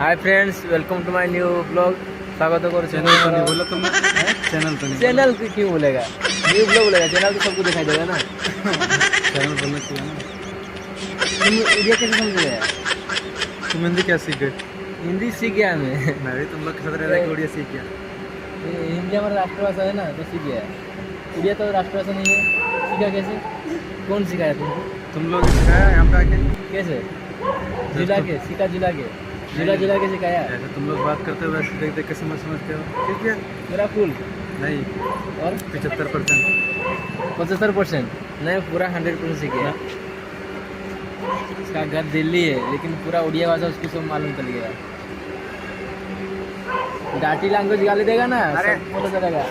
Hi friends, welcome to my new blog. स्वागत करो। Channel तो नहीं बोला तुमने। चैनल तो नहीं चैनल क्यों बोलेगा? न्यू ब्लॉग बोलेगा। चैनल तो सबको दिखाई देगा ना। चैनल बोलना चाहिए ना। तुम इंडिया कैसे समझ गया? तुम हिंदी क्या सीख गए? हिंदी सीख गया मैं भी तुम लोग के साथ रह रहा उड़िया सीख गया। हिंदी हमारा राष्ट्रभाषा है ना, तो सीख गया। उड़िया तो राष्ट्रभाषा नहीं है, सीखा कैसे? कौन सिखाया तुमको? तुम लोग सिखाया यहाँ पे आके? कैसे जिला के सीखा? जिला के सिखाया। ऐसे तुम लोग बात करते हो वैसे देख देख के समझते हो। ठीक है मेरा फुल नहीं और 75%। 75% नहीं, पूरा 100% सीख गया। इसका घर दिल्ली है लेकिन पूरा उड़िया भाषा उसको सब मालूम चल गया। डाटी लैंग्वेज गाली देगा ना, अरे बोलो चलेगा।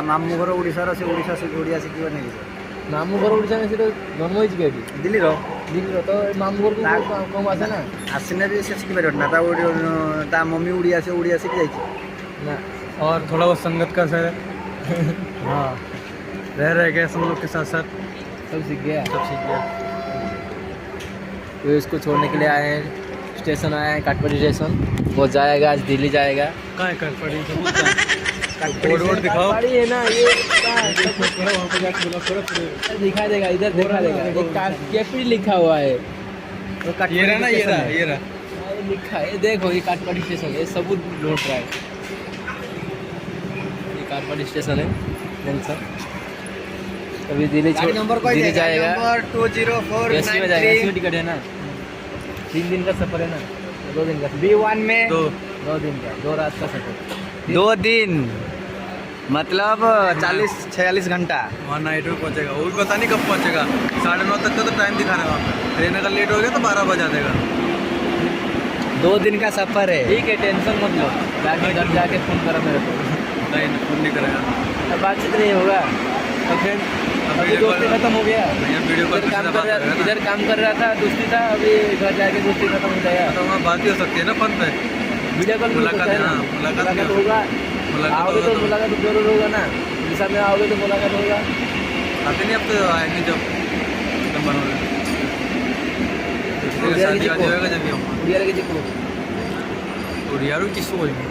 मामू घर ओडिशा से ओडिया शिखिबा नहीं मामू घर ओडिशा में से तो जन्म ही गए दिल्ली रो तो मामू घर को कम आसे ना। आसने भी से शिखिबा ना ता मम्मी उड़िया सीख जाई ना। और थोड़ा बहुत संगत का सर हाँ रह गए हम लोग के साथ साथ सब सीख गया। तो इसको छोड़ने के लिए आए हैं, स्टेशन आए हैं, काटपड़ी स्टेशन। वो जाएगा आज दिल्ली जाएगा। कहाँ है काटपड़ी? रोड दिखाओ। काटपड़ी है ना ये, दिखा देगा, इधर दिखा देगा। एक केपड़ी लिखा हुआ है। ये रहा ना, ये रहा लिखा है, देखो ये काटपड़ी स्टेशन है। सब ढूंढ रहा है। ये काटपड़ी स्टेशन है जंक्शन। अभी दिल्ली जाएगा। नंबर 204 एसी में जाएगा। एसी में टिकट है ना। 3 दिन का सफर है ना, 2 दिन का। B1 में 2 दिन का, 2 रात का सफर। 2 दिन मतलब 40-46 घंटा। वहाँ नाइट में पहुँचेगा। वो भी पता नहीं कब पहुँचेगा। 9:30 तक का तो टाइम दिखा रहा है वहाँ पे। ट्रेन अगर लेट हो गया तो 12 बजा देगा। 2 दिन का सफर है। ठीक है, टेंशन मत लो। जाके घर जाके फोन करो मेरे को। नहीं फोन नहीं करेगा। अब बातचीत नहीं होगा। और फिर अभी दोस्ती खत्म हो गया। इधर काम कर रहा था, दोस्ती था। अभी घर जाके दोस्ती खत्म हो जाएगा। तो वहाँ बात ही हो सकती है ना फोन पे। वीडियो कॉल मुलाकात होगा। आओगे तो मुलाकात जरूर होगा ना। दिशा में आओगे तो मुलाकात होगा। आते नहीं, अब तो आएंगे जब ଓଡ଼ିଆରୁ କିଛି କହିବି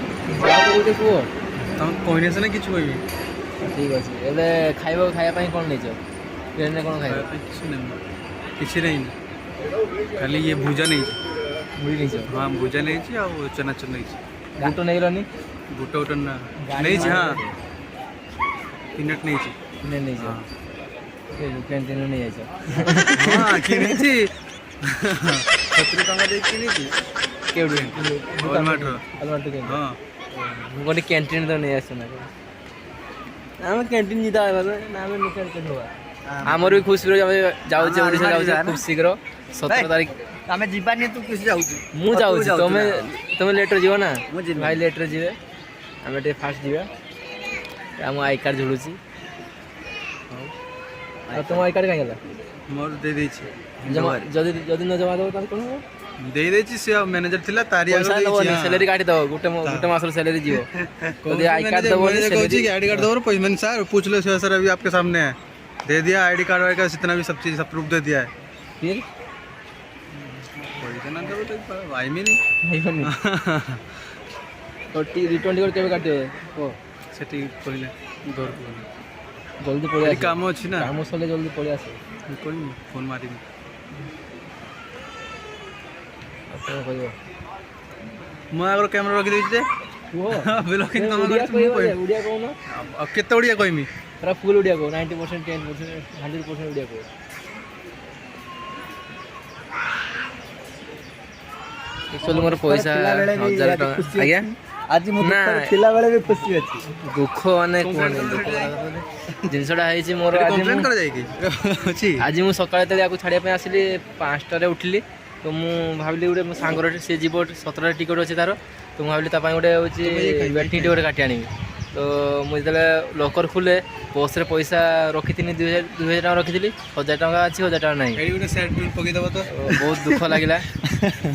ତମେ କହିନେ ସିନା କିଛି କହିବି। ଠିକ୍ ଅଛି। ଏବେ ଖାଇବା ପାଇଁ କ'ଣ ନେଇଛ? ଟ୍ରେନରେ କ'ଣ ଖାଇବା? କିଛି ନାହିଁ ଖାଲି ଇଏ ଭୁଜା ନେଇଛି। ମୁଢ଼ି ନେଇଛ? ହଁ ଭୁଜା ନେଇଛି ଆଉ ଚନାଚୁର ନେଇଛି। ବୁଟ ନେଇଗଲନି? ବୁଟ ନା ନେଇଛି। ହଁ 3 ନେଇଛି। ନେଇଛ? କ୍ୟାଣ୍ଟିନ୍ରୁ ନେଇଯାଇଛ? ହଁ କିଣିଛି। 70 ଟଙ୍କା ଦେଇକି କିଣିଛି। କେଉଁଠି? ଆଲମାର୍ଟରୁ। ହଁ ଗୋଟେ କ୍ୟାଣ୍ଟିନ୍ ତ ନେଇ ଆସିଛ ନା? ଆମେ କ୍ୟାଣ୍ଟିନ୍ ଯିବା ନା, ଆମେ କ୍ୟାଣ୍ଟିନ୍ ହେବା। ଆମର ବି ଖୁସି ଆମେ ଯାଉଛେ, ଓଡ଼ିଶା ଯାଉଛେ ଖୁବ୍ ଶୀଘ୍ର। 17 ତାରିଖ ଆମେ ଯିବାନି। ତୁ କିଛି ଯାଉଛୁ? ମୁଁ ଯାଉଛି। ତମେ ଲେଟ୍ରେ ଯିବ ନା? ଭାଇ ଲେଟ୍ରେ ଯିବେ, ଆମେ ଟିକେ ଫାଷ୍ଟ ଯିବା। ଆମ ଆଇ କାର୍ଡ଼ ଝୁଲୁଛି। ଆଉ ତୁମ ଆଇ କାର୍ଡ଼ କାହିଁ ଗଲା? ମୋର ଦେଇଦେଇଛି। ଯଦି ନ ଜମା ଦେବ ତାହେଲେ କ'ଣ ହେବ? ଦେଇଦେଇଛି। ସେ ମ୍ୟାନେଜର ଥିଲା ତାରି ସ୍ୟାଲେରୀ କାଟି ଦେବ। ଗୋଟେ ମାସର ସ୍ୟାଲେରୀ ଯିବ। ଯଦି आईडी कार्ड दबोनी आईडी कार्ड दो पैसा। मैंने सर पूछ लो सर, अभी आपके सामने है। दे दिया आईडी कार्ड वाईडी का जितना भी सब चीज़ सब प्रूफ दे दिया है। फिर पैसा ना दो तो आई में नहीं और रिटर्न टिकट केबे काटे ओ सेठी पहिले दौर जल्दी पड़े आसे। काम अछि ना, काम सले जल्दी पड़े आसे। कोई फोन मारी अपन कहियो मैं अगर कैमरा रखी देते वो ब्लॉगिंग काम उड़िया को ना। अब केते उड़िया कहमी? पूरा फुल उड़िया को 90% 10% 100% उड़िया को। एक्चुअली मोर पैसा 1000 टका आज्ञा आज मु थिला बेले भी खुशी अछि। दुख माने कोन जिनसडा हैछि मोर। आज मु सकाळे तले आकु छाडिया पे आसिली 5 टारे उठली। तो मु भाबली गुटे मो सांगर से जीव 17 टिकट अच्छे तार। तो मु भाबली तापाई गुटे होची वेटिंग टिकट काटी आनी। तो मुझे लकर खुले बस रे पैसा रखी 2000 टका रखी 1000 टका अच्छी 1000 टका नहीं। बहुत दुख लगे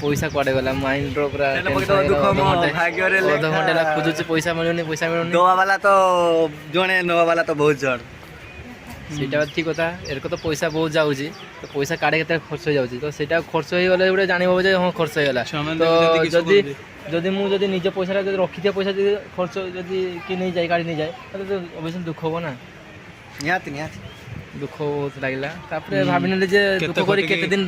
पैसा कड़े गला माइंड पूरा अध घंटे खोजुचे पैसा मिलूनी। पैसा मिलूनी। नवा वाला तो जणे नवा वाला तो बहुत जड़ ସେଇଟା ଠିକ୍ କଥା। ଏରକ ତ ପଇସା ବହୁତ ଯାଉଛି, ତ ପଇସା କାଢ଼େ କେତେ ଖର୍ଚ୍ଚ ହେଇଯାଉଛି, ତ ସେଇଟା ଖର୍ଚ୍ଚ ହେଇଗଲେ ଗୋଟେ ଜାଣିବ ଯେ ହଁ ଖର୍ଚ୍ଚ ହେଇଗଲା। ତ ଯଦି ମୁଁ ଯଦି ନିଜ ପଇସାଟା ଯଦି ରଖିଥିବା ପଇସା ଯଦି ଖର୍ଚ୍ଚ ଯଦି କିଏ ନେଇଯାଏ ଗାଡ଼ି ନେଇଯାଏ, ତାହେଲେ ତ ଅବଶ୍ୟ ଦୁଃଖ ହବ ନା। ନିହାତି ନିହାତି ଦୁଃଖ ବହୁତ ଲାଗିଲା। ତାପରେ ଭାବିନେଲି ଯେ ଦୁଃଖ କରି କେତେ ଦିନ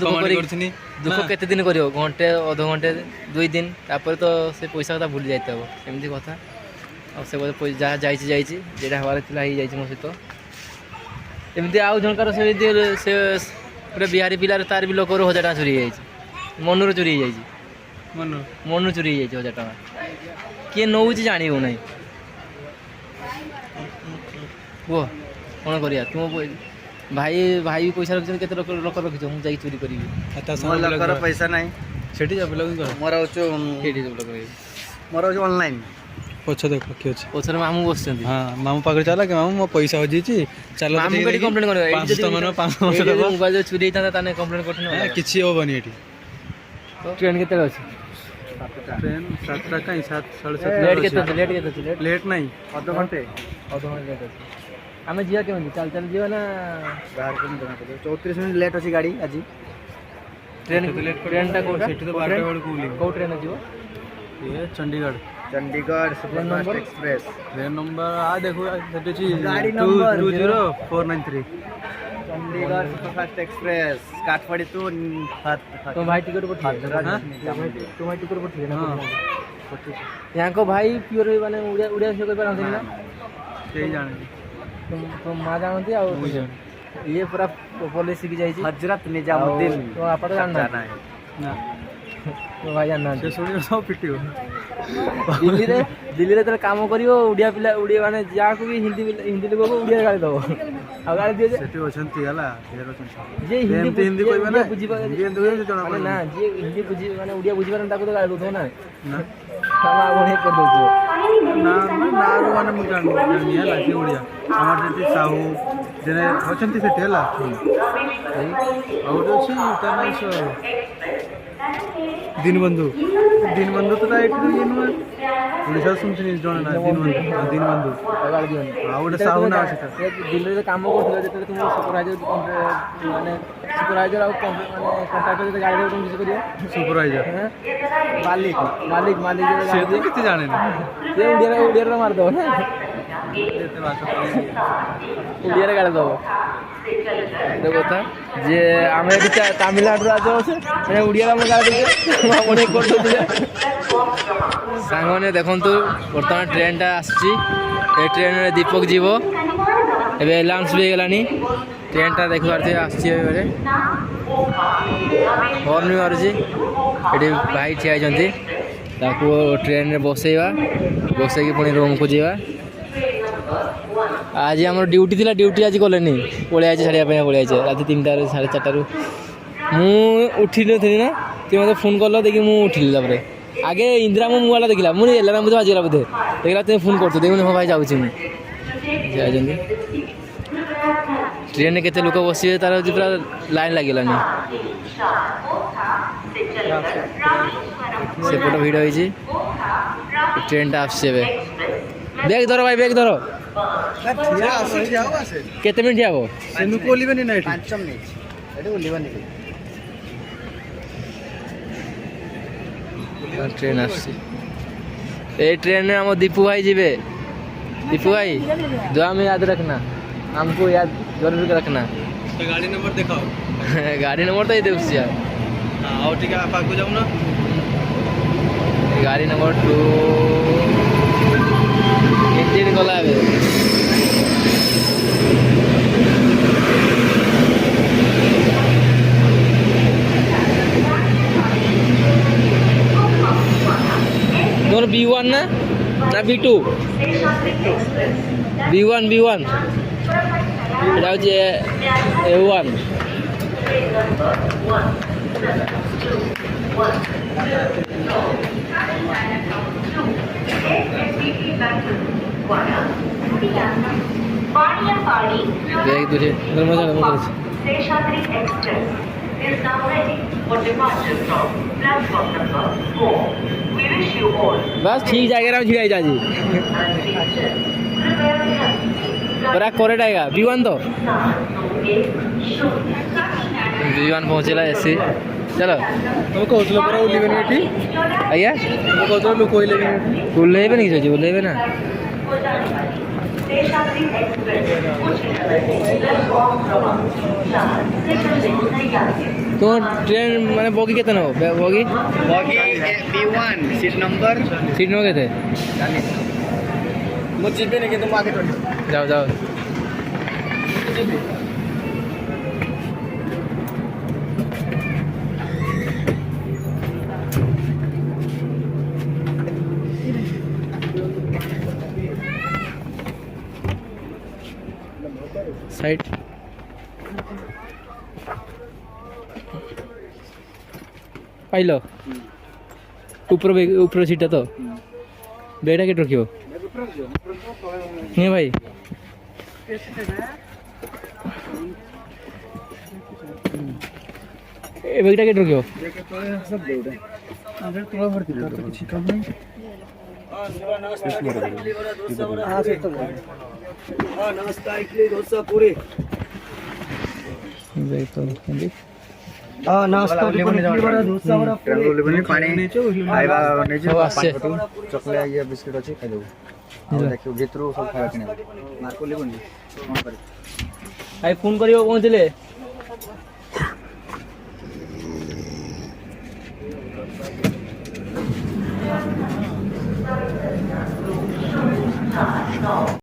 ଦୁଃଖ କେତେ ଦିନ କରିବ, ଘଣ୍ଟେ ଅଧଘଣ୍ଟେ 2 ଦିନ, ତାପରେ ତ ସେ ପଇସା କଥା ଭୁଲି ଯାଇଥିବ, ସେମିତି କଥା। ଆଉ ସେ କଥା ଯାହା ଯାଇଛି ଯେଟା ହେବାର ଥିଲା ହେଇଯାଇଛି ମୋ ସହିତ। ଏମିତି ଆଉ ଜଣକାର ସେମିତି ସେ ଗୋଟେ ବିହାରୀ ପିଲାର ତାର ବି ଲୋକରୁ 1000 ଟଙ୍କା ଚୋରି ହେଇଯାଇଛି, ମନରୁ ଚୋରି ହେଇଯାଇଛି, ମନରୁ ଚୋରି ହେଇଯାଇଛି 1000 ଟଙ୍କା। କିଏ ନେଉଛି ଜାଣିବୁ ନାହିଁ। କୁହ କ'ଣ କରିବା? ତୁମ ଭାଇ ବି ପଇସା ରଖିଛନ୍ତି, କେତେ ଲୋକ ରଖିଛ, ମୁଁ ଯାଇକି ଚୋରି କରିବି? ପଇସା ନାହିଁ ସେଠି ମୋର ହଉଛି ଅନଲାଇନ୍। ପଛ ଦେଖ କିଏ ଅଛି ପଛରେ ମାମୁଁ ବସିଛନ୍ତି। ହଁ ମାମୁଁ ପାଖରେ ଚାଲ କି ମାମୁଁ ମୋ ପଇସା ହଜିଛି, ଚାଲ ମାମୁଁ ଏଠି କମ୍ପ୍ଲେନ୍ କରିବ। ମୋବାଇଲ ଚୋରି ହେଇଥାନ୍ତା ତାହେଲେ କମ୍ପ୍ଲେନ୍ କରିଥାନ୍ତା। କିଛି ହବନି ଏଠି। ଟ୍ରେନ୍ କେତେବେଳେ ଅଛି? ଟ୍ରେନ୍ 7ଟା କାଇଁ 7:30 ଲେଟ୍ କେତେ ଅଛି? ଲେଟ୍ ନାହିଁ, ଅଧଘଣ୍ଟେ ଲେଟ୍ ଅଛି। ଆମେ ଯିବା କେମିତି? ଚାଲି ଯିବା ନା ବାହାର 34 ମିନିଟ୍ ଲେଟ୍ ଅଛି ଗାଡ଼ି ଆଜି। ଟ୍ରେନ୍ଟା କୋଉଟା? ସେଠି ତ 12ଟା ବେଳକୁ କୋଉ ଟ୍ରେନ୍ ଯିବ? ये Chandigarh superfast express. Train number देखो गाड़ी नंबर 20493 चंडीगढ़ सुपरफास्ट एक्सप्रेस काठपड़ी टू तो भाई टिकट पठिए। तो भाई टिकट पठिए ना। यहाँ को भाई प्योर माने उड़िया से कोई पारंती ना यही जाने तो मां जानती आ ये पूरा पॉलिसी की जाई हजरत निजामुद्दीन। तो आप तो जानना है ना तो भाई जानना से सुनियो सब पिटियो। दिल्ली रे काम करियो उड़िया पिला उड़िया माने जा को भी हिंदी लोग को उड़िया गाली दो आ गाली दियो सेठी ओछंती हला ढेर ओछंती जे हिंदी कोइबा ना बुझी हिंदी हिंदी जणा माने ना जे हिंदी बुझी माने उड़िया बुझी पारन ताको तो गाली दो ना ना साला बोले कर दो ना ना माने मु जान हला से उड़िया हमर सेठी साहू जने ओछंती सेठी हला और अछि तनाइसो दीनबंधु तो एठी ये नु ओडिसा सुनछनी जण ना दीनबंधु गाली दियो आ ओडे साहू ना सेटा दिल्ली रे काम करथले जेते तुम सुपरवाइजर माने सुपरवाइजर आ कॉन्ट्रैक्टर जे गाड़ी दे तुम किछ करियो सुपरवाइजर मालिक से तो किते जाने ना ये उड़िया रे मार दो ना एते भाषा उड़िया रे गाली दो देखो था जे आमे एठी तमिलनाडु राज्य আছে মানে উড়িয়া রে গালি দে অনেক করতে দিলে সাংগনে দেখন্তু বর্তমান ট্রেনটা আসছি এই ট্রেନରେ দীপক জীব ଏବେ ଲାଉନ୍ସ ବି ହେଇଗଲାଣି ଟ୍ରେନ୍ଟା ଦେଖିପାରୁଥିବେ ଆସୁଛି ଏବେ ହର୍ନ ବି ମାରୁଛି ଏଠି ଭାଇ ଠିଆ ହେଇଛନ୍ତି ତାକୁ ଟ୍ରେନ୍ରେ ବସେଇକି ପୁଣି ରୁମ୍କୁ ଯିବା ଆଜି ଆମର ଡ୍ୟୁଟି ଆଜି କଲେନି ପଳେଇ ଆସିଛି ଛାଡ଼ିବା ପାଇଁ ପଳେଇ ଆସିଛି ରାତି 3ଟାରୁ 4:30 ମୁଁ ଉଠିନଥିଲି ନା ତୁମେ ମୋତେ ଫୋନ୍ କଲ ଦେଖି ମୁଁ ଉଠିଲି ତାପରେ ଆଗେ ଇନ୍ଦିରା ମୋ ମୁହଁଟା ଦେଖିଲା ମୁଁ ଏଲାରାମ ବୋଧେ ବାଜିଗଲା ବୋଧେ ଦେଖିଲା ତୁମେ ଫୋନ୍ କରୁଛ ଦେଖୁନି ହଁ ଭାଇ ଯାଉଛି ମୁଁ ଯାଇଛନ୍ତି ट्रेन केते लोक बसिबे तार पूरा लाइन लागिलानी सेपट भिड़ होइछि ट्रेनटा आसे बैग धर भाई बैग धर केते मिनिट आबो सेनु कोलिबेनी ना 5 मिनिट एडे ओलिबेनी ट्रेन आसी ए ट्रेन में हम दीपू भाई जीवे दीपू भाई दुआ में याद रखना हमको याद जरूर रखना तो गाड़ी नंबर दिखाओ गाड़ी नंबर तो ये देखो यार हां और ठीक है आप आगे जाओ ना गाड़ी नंबर 2 इंजन गला है नंबर B1 ना B2 B1 এটা হচ্ছে A1 দেখ দূরে মজা করছে Seshadri Express is now ready for departure from platform number 4. We wish you all बस ठीक जाएगा ना झिड़ाई जाजी a पूरा करेक्ट आएगा V1 तो 721 V1 पहुँचेगा एसी चलो तुम कहूल परा ओह्लैबेनि एठी आज्ञा तुम कहूल लोक ओह्लैबेनि एठी ओह्लैबेनि कि ओह्लैबे ना देशात्री एक्सप्रेस प्लेटफॉर्म क्रमांक 4 से चलने तैयार है। तो ट्रेन माने बोगी कितने हो bogie boggy B1 seat number seat में गए थे मुझे भी नहीं कि तुम आगे बैठो जाओ जाओ साइड पाइल ऊपर सीटा तो बेटा के रखियो नहीं भाई ए बेटा के रखियो नमस्कार इडली डोसा पूरी नाश्ता डोसा बड़ा पूरी पानी खाइबा सब आसे चॉकलेट या बिस्किट अछि खाइ देबो देखियो भितरो सब खाइबा किने मार्को लेबो नि फोन करे आई फोन करियो पहुंचले